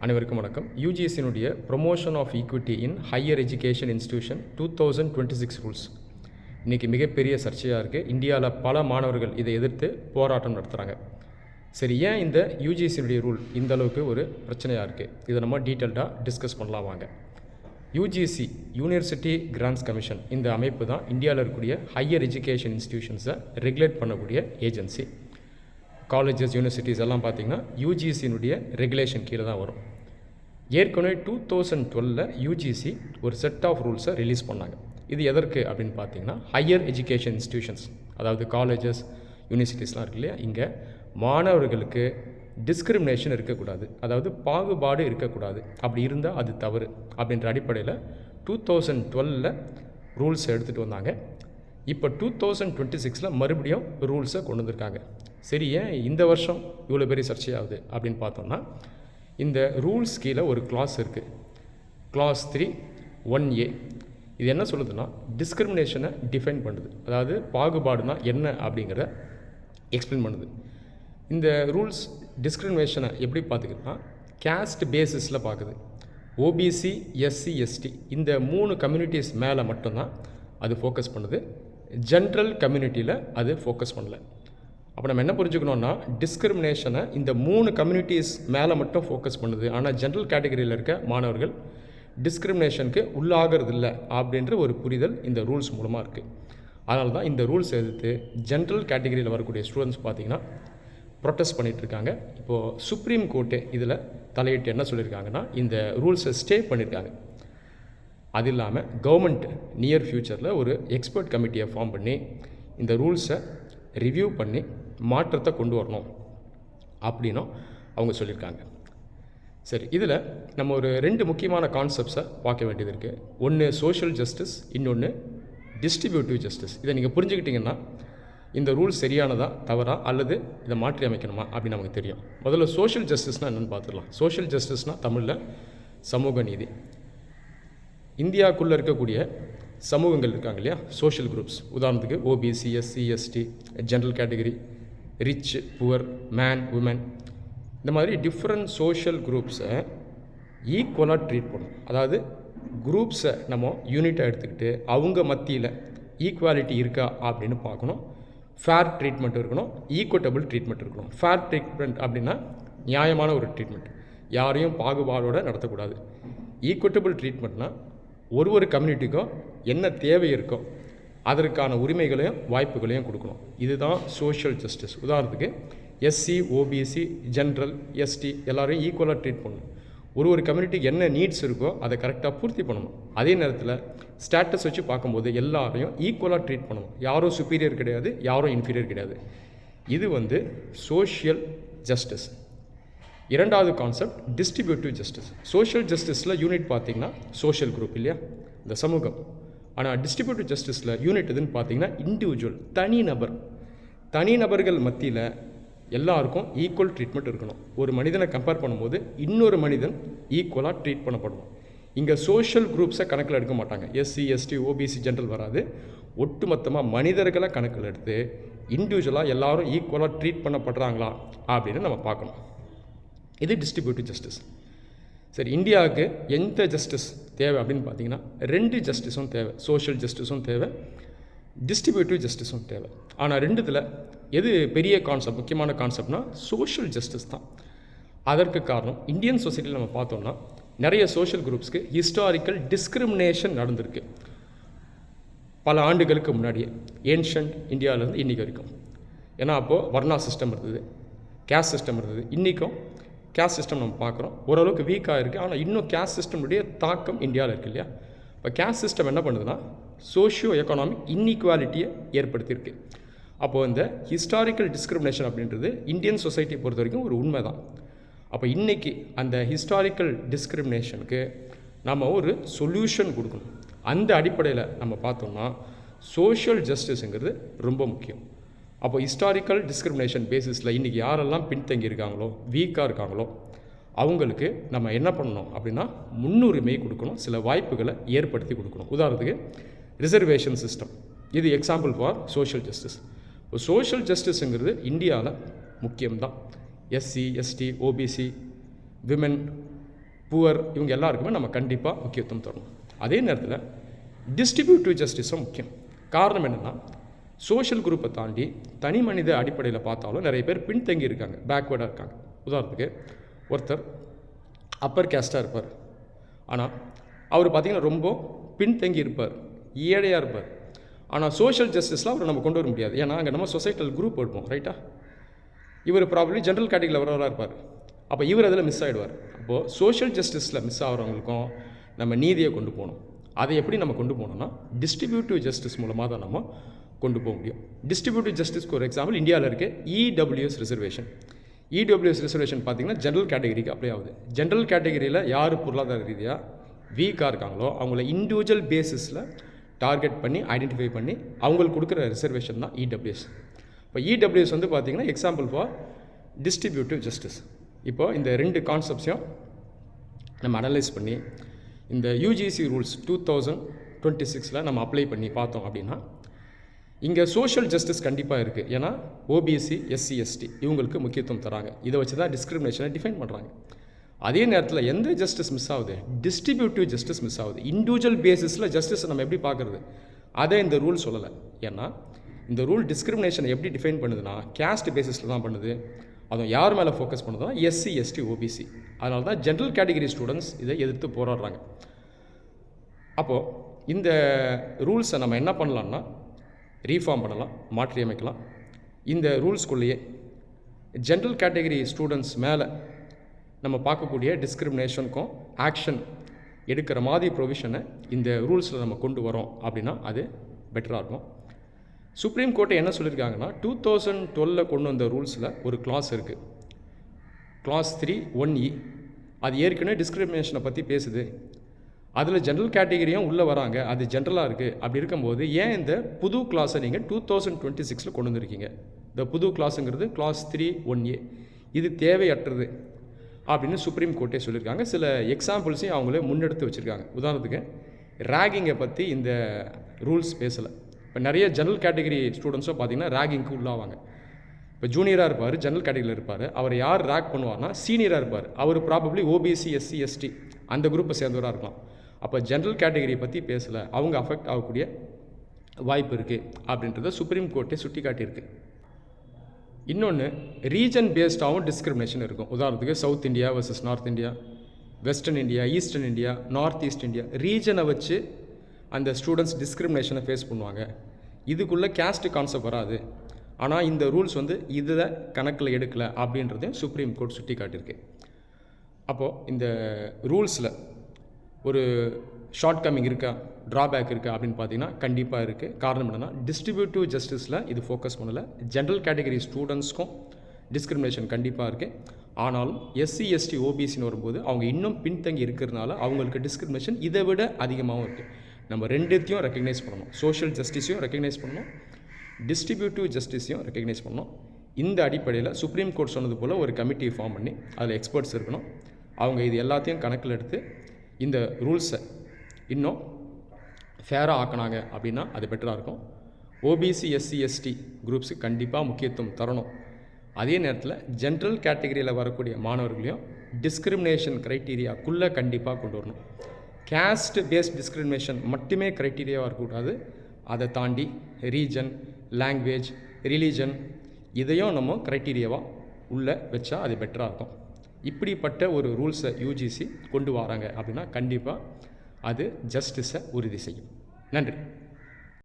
அனைவருக்கும் வணக்கம். யூஜிசியினுடைய promotion of equity in higher education institution 2026 rules இன்றைக்கி மிகப்பெரிய சர்ச்சையாக இருக்குது. இந்தியாவில் பல மாணவர்கள் இதை எதிர்த்து போராட்டம் நடத்துகிறாங்க. சரி, ஏன் இந்த யூஜிசியினுடைய ரூல் இந்த அளவுக்கு ஒரு பிரச்சனையாக இருக்குது? இதை நம்ம டீட்டெயில்டாக டிஸ்கஸ் பண்ணலாம் வாங்க. யூஜிசி யூனிவர்சிட்டி கிராண்ட்ஸ் கமிஷன் இந்த அமைப்பு தான் இந்தியாவில் இருக்கக்கூடிய ஹையர் எஜுகேஷன் இன்ஸ்டிடியூஷன்ஸை ரெகுலேட் பண்ணக்கூடிய ஏஜென்சி. காலேஜஸ், யூனிவர்சிட்டிஸ் எல்லாம் பார்த்திங்கன்னா யூஜிசியினுடைய ரெகுலேஷன் கீழே தான் வரும். ஏற்கனவே 2012 யூஜிசி ஒரு செட் ஆஃப் ரூல்ஸை ரிலீஸ் பண்ணாங்க. இது எதற்கு அப்படின்னு பார்த்தீங்கன்னா, ஹையர் எஜுகேஷன் இன்ஸ்டிடியூஷன்ஸ், அதாவது காலேஜஸ், யூனிவர்சிட்டிஸ்லாம் இருக்கு இல்லையா, இங்கே மாணவர்களுக்கு டிஸ்கிரிமினேஷன் இருக்கக்கூடாது, அதாவது பாகுபாடு இருக்கக்கூடாது. அப்படி இருந்தால் அது தவறு அப்படின்ற அடிப்படையில் 2012 ரூல்ஸ் எடுத்துகிட்டு வந்தாங்க. இப்போ 2026 மறுபடியும் ரூல்ஸை கொண்டு வந்திருக்காங்க. சரி, ஏன் இந்த வருஷம் இவ்வளோ பெரிய சர்ச்சையாகுது அப்படின்னு பார்த்தோம்னா, இந்த ரூல்ஸ் கீழே ஒரு கிளாஸ் இருக்குது, கிளாஸ் 3(1)A. இது என்ன சொல்லுதுன்னா, டிஸ்கிரிமினேஷனை டிஃபைன் பண்ணுது, அதாவது பாகுபாடுனா என்ன அப்படிங்கிறத எக்ஸ்பிளைன் பண்ணுது. இந்த ரூல்ஸ் டிஸ்கிரிமினேஷனை எப்படி பார்த்துக்கிட்டா, கேஸ்ட் பேசிஸில் பார்க்குது. ஓபிசி, எஸ்சி, எஸ்டி இந்த 3 கம்யூனிட்டிஸ் மேலே மட்டும்தான் அது ஃபோக்கஸ் பண்ணுது. ஜென்ரல் கம்யூனிட்டியில் அது ஃபோக்கஸ் பண்ணல. அப்போ நம்ம என்ன புரிஞ்சுக்கணுன்னா, டிஸ்கிரிமினேஷனை இந்த 3 கம்யூனிட்டிஸ் மேலே மட்டும் ஃபோக்கஸ் பண்ணுது, ஆனால் ஜென்ரல் கேட்டகரியில் இருக்க மாணவர்கள் டிஸ்கிரிமினேஷனுக்கு உள்ளாகிறது இல்லை அப்படின்ற ஒரு புரிதல் இந்த ரூல்ஸ் மூலமாக இருக்குது. அதனால தான் இந்த ரூல்ஸ் எதிர்த்து ஜென்ரல் கேட்டகரியில் வரக்கூடிய ஸ்டூடெண்ட்ஸ் பார்த்திங்கன்னா ப்ரொட்டஸ்ட் பண்ணிகிட்ருக்காங்க. இப்போது சுப்ரீம் கோர்ட்டு இதில் தலையிட்டு என்ன சொல்லியிருக்காங்கன்னா, இந்த ரூல்ஸை ஸ்டே பண்ணியிருக்காங்க. அது இல்லாமல் கவர்மெண்ட் நியர் ஃப்யூச்சரில் ஒரு எக்ஸ்பர்ட் கமிட்டியை ஃபார்ம் பண்ணி இந்த ரூல்ஸை ரிவ்யூ பண்ணி மாற்றத்தை கொண்டு வரணும் அப்படின்னும் அவங்க சொல்லியிருக்காங்க. சரி, இதில் நம்ம ஒரு 2 முக்கியமான கான்செப்ட்ஸை பார்க்க வேண்டியது இருக்குது. ஒன்று சோஷியல் ஜஸ்டிஸ், இன்னொன்று டிஸ்ட்ரிபியூட்டிவ் ஜஸ்டிஸ். இதை நீங்கள் புரிஞ்சுக்கிட்டிங்கன்னா இந்த ரூல்ஸ் சரியானதா தவறா அல்லது இதை மாற்றி அமைக்கணுமா அப்படின்னு நமக்கு தெரியும். முதல்ல சோஷியல் ஜஸ்டிஸ்னால் என்னென்னு பார்த்துடலாம். சோஷியல் ஜஸ்டிஸ்னால் தமிழில் சமூக நீதி. இந்தியாவுக்குள்ளே இருக்கக்கூடிய சமூகங்கள் இருக்காங்க இல்லையா, சோஷியல் குரூப்ஸ், உதாரணத்துக்கு OBC, SC, ST, general category, rich, poor, man, woman, இந்த மாதிரி டிஃப்ரெண்ட் சோஷியல் குரூப்ஸை ஈக்குவலாக ட்ரீட் பண்ணணும். அதாவது குரூப்ஸை நம்ம யூனிட்டாக எடுத்துக்கிட்டு அவங்க மத்தியில் ஈக்குவாலிட்டி இருக்கா அப்படின்னு பார்க்கணும். ஃபேர் ட்ரீட்மெண்ட் இருக்கணும், ஈக்குவட்டபிள் ட்ரீட்மெண்ட் இருக்கணும். ஃபேர் ட்ரீட்மெண்ட் அப்படின்னா நியாயமான ஒரு ட்ரீட்மெண்ட், யாரையும் பாகுபாடோடு நடத்தக்கூடாது. ஈக்குவட்டபிள் ட்ரீட்மெண்ட்னா ஒரு கம்யூனிட்டிக்கும் என்ன தேவை இருக்கோ அதற்கான உரிமைகளையும் வாய்ப்புகளையும் கொடுக்கணும். இதுதான் சோஷியல் ஜஸ்டிஸ். உதாரணத்துக்கு எஸ்சி, ஓபிசி, ஜென்ரல், எஸ்டி எல்லாரையும் ஈக்குவலாக ட்ரீட் பண்ணணும். ஒரு கம்யூனிட்டிக்கு என்ன நீட்ஸ் இருக்கோ அதை கரெக்டாக பூர்த்தி பண்ணணும். அதே நேரத்தில் ஸ்டேட்டஸ் வச்சு பார்க்கும்போது எல்லாரையும் ஈக்குவலாக ட்ரீட் பண்ணணும். யாரும் சுப்பீரியர் கிடையாது, யாரும் இன்ஃபீரியர் கிடையாது. இது சோஷியல் ஜஸ்டிஸ். இரண்டாவது கான்செப்ட் டிஸ்ட்ரிபியூட்டிவ் ஜஸ்டிஸ். சோஷியல் ஜஸ்டிஸில் யூனிட் பார்த்திங்கன்னா சோஷியல் குரூப் இல்லையா, இந்த சமூகம். ஆனால் டிஸ்ட்ரிபியூட்டிவ் ஜஸ்டிஸில் யூனிட் எதுன்னு பார்த்திங்கன்னா இண்டிவிஜுவல், தனிநபர்கள் மத்தியில் எல்லாருக்கும் ஈக்குவல் ட்ரீட்மெண்ட் இருக்கணும். ஒரு மனிதனை கம்பேர் பண்ணும்போது இன்னொரு மனிதன் ஈக்குவலாக ட்ரீட் பண்ணப்படணும். இங்கே சோஷியல் குரூப்ஸை கணக்கில் எடுக்க மாட்டாங்க. எஸ்சி, எஸ்டி, ஓபிசி, ஜென்ரல் வராது. ஒட்டுமொத்தமாக மனிதர்களை கணக்கில் எடுத்து இண்டிவிஜுவலாக எல்லாரும் ஈக்குவலாக ட்ரீட் பண்ணப்படுறாங்களா அப்படின்னு நம்ம பார்க்கணும். இது டிஸ்ட்ரிபியூட்டிவ் ஜஸ்டிஸ். சரி, இந்தியாவுக்கு எந்த ஜஸ்டிஸ் தேவை அப்படின்னு பார்த்தீங்கன்னா 2 ஜஸ்டிஸும் தேவை. சோஷியல் ஜஸ்டிஸும் தேவை, டிஸ்ட்ரிபியூட்டிவ் ஜஸ்டிஸும் தேவை. ஆனால் 2த்தில் எது பெரிய கான்செப்ட், முக்கியமான கான்செப்ட்னா சோஷியல் ஜஸ்டிஸ் தான். அதற்கு காரணம், இந்தியன் சொசைட்டியில் நம்ம பார்த்தோம்னா நிறைய சோஷியல் குரூப்ஸ்க்கு ஹிஸ்டாரிக்கல் டிஸ்கிரிமினேஷன் நடந்திருக்கு. பல ஆண்டுகளுக்கு முன்னாடியே, ஏன்ஷண்ட் இந்தியாவிலேருந்து இன்றைக்கி வரைக்கும். ஏன்னா அப்போது வர்ணா சிஸ்டம் இருந்தது, கேஸ்ட் சிஸ்டம் இருந்தது. இன்றைக்கும் கேஸ்ட் சிஸ்டம் நம்ம பார்க்குறோம், ஓரளவுக்கு வீக்காக இருக்குது. ஆனால் இன்னும் கேஸ்ட் சிஸ்டமுடைய தாக்கம் இந்தியாவில் இருக்குது இல்லையா. இப்போ கேஸ்ட் சிஸ்டம் என்ன பண்ணுதுன்னா சோஷியோ எக்கனாமிக் இன்இக்வாலிட்டியை ஏற்படுத்தியிருக்கு. அப்போது இந்த ஹிஸ்டாரிக்கல் டிஸ்கிரிமினேஷன் அப்படின்றது இந்தியன் சொசைட்டியை பொறுத்த வரைக்கும் ஒரு உண்மை தான். அப்போ இன்றைக்கி அந்த ஹிஸ்டாரிக்கல் டிஸ்கிரிமினேஷனுக்கு நம்ம ஒரு சொல்யூஷன் கொடுக்கணும். அந்த அடிப்படையில் நம்ம பார்த்தோம்னா சோஷியல் ஜஸ்டிஸுங்கிறது ரொம்ப முக்கியம். அப்போ ஹிஸ்டாரிக்கல் டிஸ்கிரிமினேஷன் பேசிஸில் இன்றைக்கி யாரெல்லாம் பின்தங்கி இருக்காங்களோ, வீக்காக இருக்காங்களோ, அவங்களுக்கு நம்ம என்ன பண்ணணும் அப்படின்னா முன்னுரிமை கொடுக்கணும், சில வாய்ப்புகளை ஏற்படுத்தி கொடுக்கணும். உதாரணத்துக்கு ரிசர்வேஷன் சிஸ்டம், இது எக்ஸாம்பிள் ஃபார் சோஷியல் ஜஸ்டிஸ். இப்போ சோஷியல் ஜஸ்டிஸுங்கிறது இந்தியாவில் முக்கியம்தான். SC, ST, OBC, women, poor, இவங்க எல்லாருக்குமே நம்ம கண்டிப்பாக முக்கியத்துவம் தரணும். அதே நேரத்தில் டிஸ்ட்ரிபியூட்டிவ் ஜஸ்டிஸும் முக்கியம். காரணம் என்னென்னா, சோஷியல் குரூப்பை தாண்டி தனி மனித அடிப்படையில் பார்த்தாலும் நிறைய பேர் பின்தங்கி இருக்காங்க, பேக்வேர்டாக இருக்காங்க. உதாரணத்துக்கு ஒருத்தர் அப்பர் கேஸ்ட்டாக இருப்பார், ஆனால் அவர் பார்த்திங்கன்னா ரொம்ப பின்தங்கி இருப்பார், ஏழையாக இருப்பார். ஆனால் சோஷியல் ஜஸ்டிஸில் அவரை நம்ம கொண்டு வர முடியாது. ஏன்னா அங்கே நம்ம சொசைட்டல் குரூப் எடுப்போம், ரைட்டா? இவர் ப்ராபப்ளி ஜென்ரல் கேட்டகரியில் வரவராக இருப்பார். அப்போ இவர் அதில் மிஸ் ஆகிடுவார். அப்போது சோஷியல் ஜஸ்டிஸில் மிஸ் ஆகிறவங்களுக்கும் நம்ம நீதியை கொண்டு போகணும். அதை எப்படி நம்ம கொண்டு போகணும்னா டிஸ்ட்ரிபியூட்டிவ் ஜஸ்டிஸ் மூலமாக தான் நம்ம கொண்டு போக முடியும். டிஸ்ட்ரிபியூட்டிவ் ஜஸ்டிஸ்க்கு ஒரு எக்ஸாம்பிள் இந்தியாவில் இருக்க இடபிள்யூஎஸ் ரிசர்வேஷன். இடபிள்யூஎஸ் ரிசர்வேஷன் பார்த்திங்கன்னா ஜென்ரல் கேட்டகரிக்கு அப்ளை ஆகுது. ஜென்ரல் கேட்டகரியில் யார் பொருளாதார ரீதியாக வீக்காக இருக்காங்களோ அவங்கள இண்டிவிஜுவல் பேசிஸில் டார்கெட் பண்ணி ஐடென்டிஃபை பண்ணி அவங்களுக்கு கொடுக்குற ரிசர்வேஷன் தான் இடபிள்யூஎஸ். இப்போ இடபிள்யூஎஸ் வந்து பார்த்திங்கன்னா எக்ஸாம்பிள் ஃபார் டிஸ்ட்ரிபியூட்டிவ் ஜஸ்டிஸ். இப்போ இந்த ரெண்டு கான்செப்ட்ஸையும் நம்ம அனலைஸ் பண்ணி இந்த யூஜிசி ரூல்ஸ் 2026 நம்ம அப்ளை பண்ணி பார்த்தோம் அப்படின்னா இங்கே சோஷியல் ஜஸ்டிஸ் கண்டிப்பாக இருக்குது. ஏன்னா ஓபிசி, எஸ்சி, எஸ்டி இவங்களுக்கு முக்கியத்துவம் தராங்க. இதை வச்சு தான் டிஸ்கிரிமினேஷனை டிஃபைன் பண்ணுறாங்க. அதே நேரத்தில் எந்த ஜஸ்டிஸ் மிஸ் ஆகுது? டிஸ்ட்ரிபியூட்டிவ் ஜஸ்டிஸ் மிஸ் ஆகுது. இண்டிவிஜுவல் பேசிஸில் ஜஸ்டிஸை நம்ம எப்படி பார்க்குறது? அதை இந்த ரூல் சொல்லலை. ஏன்னா இந்த ரூல் டிஸ்கிரிமினேஷனை எப்படி டிஃபைன் பண்ணுதுன்னா கேஸ்ட் பேசிஸில் தான் பண்ணுது. அதுவும் யார் மேலே ஃபோக்கஸ் பண்ணுறதுனா எஸ்சி, எஸ்டி, ஓபிசி. அதனால தான் ஜென்ரல் கேட்டகரி ஸ்டூடெண்ட்ஸ் இதை எதிர்த்து போராடுறாங்க. அப்போது இந்த ரூல்ஸை நம்ம என்ன பண்ணலான்னா ரீஃபார்ம் பண்ணலாம், மாற்றி அமைக்கலாம். இந்த ரூல்ஸ்குள்ளேயே ஜென்ரல் கேட்டகரி ஸ்டூடெண்ட்ஸ் மேலே நம்ம பார்க்கக்கூடிய டிஸ்கிரிமினேஷனுக்கும் ஆக்ஷன் எடுக்கிற மாதிரி ப்ரொவிஷனை இந்த ரூல்ஸில் நம்ம கொண்டு வரோம் அப்படின்னா அது பெட்டராக இருக்கும். சுப்ரீம் கோர்ட்டை என்ன சொல்லியிருக்காங்கன்னா 2012 கொண்டு வந்த ரூல்ஸில் ஒரு கிளாஸ் இருக்குது, கிளாஸ் 3(1)(e). அது ஏற்கனவே டிஸ்கிரிமினேஷனை பற்றி பேசுது. அதில் ஜென்ரல் கேட்டகரியும் உள்ளே வராங்க, அது ஜென்ரலாக இருக்குது. அப்படி இருக்கும்போது ஏன் இந்த புது கிளாஸை நீங்கள் 2026 கொண்டு வந்திருக்கீங்க? இந்த புது கிளாஸுங்கிறது கிளாஸ் 3(1)(a). இது தேவையற்றது அப்படின்னு சுப்ரீம் கோர்ட்டே சொல்லியிருக்காங்க. சில எக்ஸாம்பிள்ஸையும் அவங்களே முன்னெடுத்து வச்சுருக்காங்க. உதாரணத்துக்கு ரேகிங்கை பற்றி இந்த ரூல்ஸ் பேசலை. இப்போ நிறைய ஜென்ரல் கேட்டகரி ஸ்டூடெண்ட்ஸும் பார்த்திங்கன்னா ரேகிங்க்கு உள்ளாவாங்க. இப்போ ஜூனியராக இருப்பார், ஜென்ரல் கேட்டகரியில் இருப்பார். அவர் யார் ரேக் பண்ணுவார்னா சீனியராக இருப்பார். அவர் ப்ராபப்ளி ஓபிசி, எஸ்சி, எஸ்டி அந்த குரூப்பை சேர்ந்தவராக இருக்கலாம். அப்போ ஜென்ரல் கேட்டகரியை பற்றி பேசலை, அவங்க அஃபெக்ட் ஆகக்கூடிய வாய்ப்பு இருக்குது அப்படின்றத சுப்ரீம் கோர்ட்டே சுட்டி காட்டியிருக்கு. இன்னொன்று, ரீஜன் பேஸ்டாகவும் டிஸ்கிரிமினேஷன் இருக்கும். உதாரணத்துக்கு south India versus north India, western India, eastern India, north east India, ரீஜனை வச்சு அந்த ஸ்டூடெண்ட்ஸ் டிஸ்கிரிமினேஷனை ஃபேஸ் பண்ணுவாங்க. இதுக்குள்ளே கேஸ்ட் கான்செப்ட் வராது. ஆனால் இந்த ரூல்ஸ் வந்து இதில் கணக்கில் எடுக்கலை அப்படின்றதையும் சுப்ரீம் கோர்ட் சுட்டி காட்டியிருக்கு. அப்போது இந்த ரூல்ஸில் ஒரு ஷார்ட் கம்மிங் இருக்கா, ட்ராபேக் இருக்கா அப்படின்னு பார்த்தீங்கன்னா கண்டிப்பாக இருக்குது. காரணம் என்னென்னா டிஸ்ட்ரிபியூட்டிவ் ஜஸ்டிஸில் இது ஃபோக்கஸ் பண்ணலை. ஜென்ரல் கேட்டகரி ஸ்டூடெண்ட்ஸ்க்கும் டிஸ்கிரிமினேஷன் கண்டிப்பாக இருக்குது. ஆனாலும் எஸ்சி, எஸ்டி, ஓபிசின்னு வரும்போது அவங்க இன்னும் பின்தங்கி இருக்கிறதுனால அவங்களுக்கு டிஸ்கிரிமினேஷன் இதை விட அதிகமாகவும் இருக்குது. நம்ம ரெண்டுத்தையும் ரெக்கக்னைஸ் பண்ணணும். சோஷியல் ஜஸ்டிஸையும் ரெக்கக்னைஸ் பண்ணணும், டிஸ்ட்ரிபியூட்டிவ் ஜஸ்டிஸையும் ரெக்கக்னைஸ் பண்ணணும். இந்த அடிப்படையில் சுப்ரீம் கோர்ட் சொன்னது போல் ஒரு கமிட்டி ஃபார்ம் பண்ணி அதில் எக்ஸ்பர்ட்ஸ் இருக்கணும். அவங்க இது எல்லாத்தையும் கணக்கில் எடுத்து இந்த ரூல்ஸை இன்னும் ஃபேராக ஆக்கினாங்க அப்படின்னா அது பெட்டராக இருக்கும். ஓபிசி, எஸ்சி, எஸ்டி குரூப்ஸுக்கு கண்டிப்பாக முக்கியத்துவம் தரணும். அதே நேரத்தில் ஜென்ரல் கேட்டகரியில் வரக்கூடிய மாணவர்களையும் டிஸ்கிரிமினேஷன் க்ரைட்டீரியாக்குள்ளே கண்டிப்பாக கொண்டு வரணும். கேஸ்ட் பேஸ்ட் டிஸ்கிரிமினேஷன் மட்டுமே க்ரைட்டீரியாவாக இருக்கக்கூடாது. அதை தாண்டி ரீஜன், லாங்குவேஜ், ரிலீஜன் இதையும் நம்ம க்ரைட்டீரியாவாக உள்ளே வச்சா அது பெட்டராக இருக்கும். இப்படிப்பட்ட ஒரு ரூல்ஸை யூஜிசி கொண்டு வராங்க அப்படின்னா கண்டிப்பாக அது ஜஸ்டிஸை உறுதி செய்யும். நன்றி.